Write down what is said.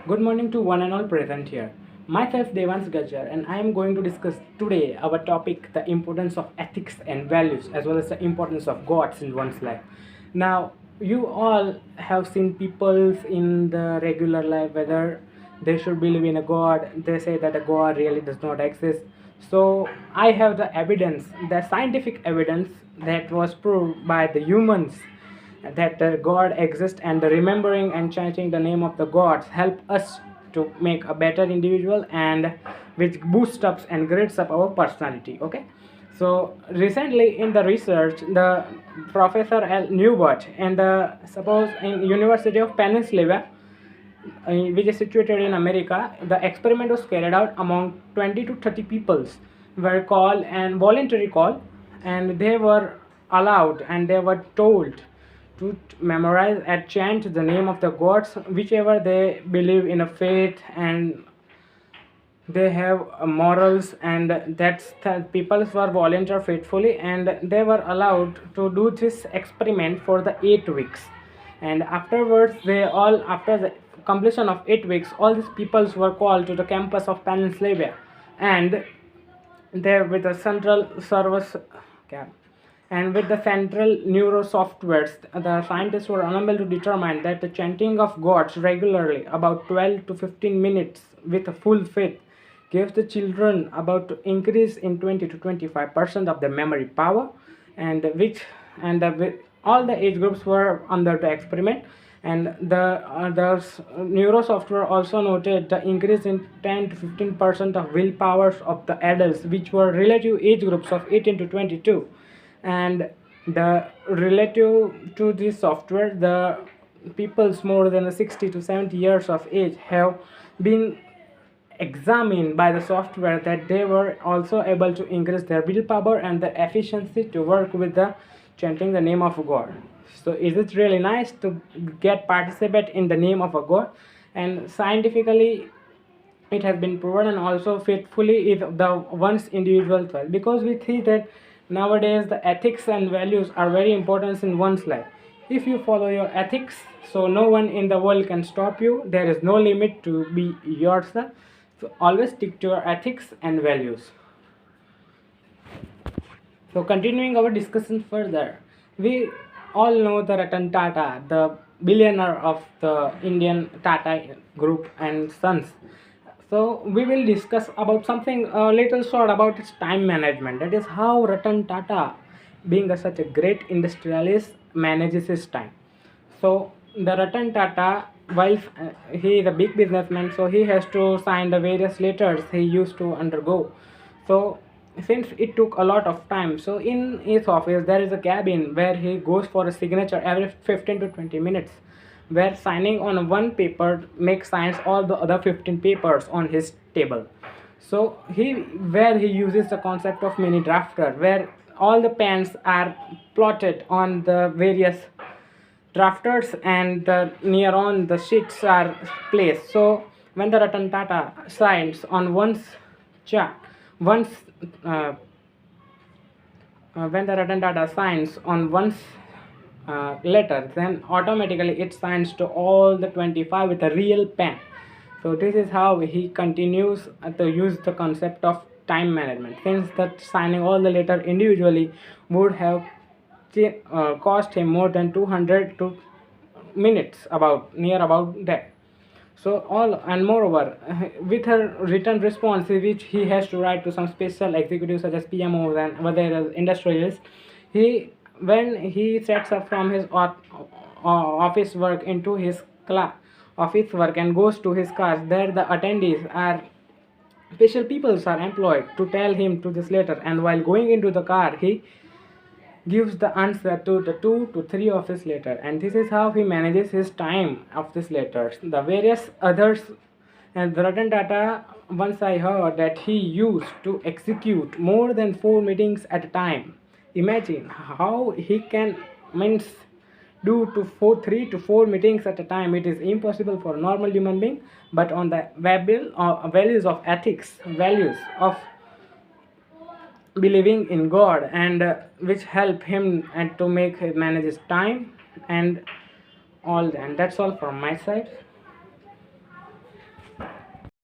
Good morning to one and all present here. Myself Devans Gajjar and I am going to discuss today our topic, the importance of ethics and values as well as the importance of gods in one's life. Now you all have seen peoples in the regular life whether they should believe in a god. They say that a god really does not exist. So I have the evidence, the scientific evidence that was proved by the humans that God exists, and the remembering and chanting the name of the gods help us to make a better individual, and which boosts up and grades up our personality. Okay, so recently in the research, the Professor L. Newbert and the suppose in University of Pennsylvania, which is situated in America, the experiment was carried out among 20 to 30 peoples were called and voluntary call, and they were allowed and they were told to memorize and chant the name of the gods whichever they believe in a faith, and they have morals, and that's the people were volunteer faithfully, and they were allowed to do this experiment for the 8 weeks. And afterwards they all, after the completion of 8 weeks, all these peoples were called to the campus of Pennsylvania, and there with the central service camp, and with the central neuro softwares, the scientists were unable to determine that the chanting of gods regularly about 12 to 15 minutes with a full faith gave the children about to increase in 20 to 25% of the memory power, and which and all the age groups were under the experiment. And the neuro software also noted the increase in 10 to 15% of willpowers of the adults, which were relative age groups of 18 to 22. And the relative to this software, the peoples more than 60 to 70 years of age have been examined by the software, that they were also able to increase their willpower and the efficiency to work with the chanting the name of God. So is it really nice to get participate in the name of a God? And scientifically it has been proven, and also faithfully if the one's individual choice, because we see that nowadays the ethics and values are very important in one's life. If you follow your ethics, so no one in the world can stop you, there is no limit to be yourself. So always stick to your ethics and values. So continuing our discussion further, we all know the Ratan Tata, the billionaire of the Indian Tata Group and Sons. So we will discuss about something a little short about its time management. That is how Ratan Tata, being such a great industrialist, manages his time. So the Ratan Tata, while he is a big businessman, so he has to sign the various letters he used to undergo. So since it took a lot of time, so in his office there is a cabin where he goes for a signature every 15 to 20 minutes, where signing on one paper makes signs all the other 15 papers on his table. So he uses the concept of mini drafter, where all the pens are plotted on the various drafters, and near on the sheets are placed. So when the Ratan Tata signs on one's chart, once uh, when the Ratan Tata signs on one's letter, then automatically it signs to all the 25 with a real pen. So this is how he continues to use the concept of time management, since that signing all the letter individually would have cost him more than 200 to minutes, about near about that. So all, and moreover, with her written response which he has to write to some special executives such as PMOs and other industrialists, he when he sets up from his office work into his office work and goes to his car, there the attendees are special peoples are employed to tell him to this letter, and while going into the car he gives the answer to the 2 to 3 of his letter. And this is how he manages his time of these letters. The various others, and Ratan Tata, once I heard that he used to execute more than 4 meetings at a time. Imagine how he can means do to 3 to 4 meetings at a time. It is impossible for a normal human being, but on the values of ethics, values of believing in God, and which help him and to make manage his time and all that. And that's all from my side.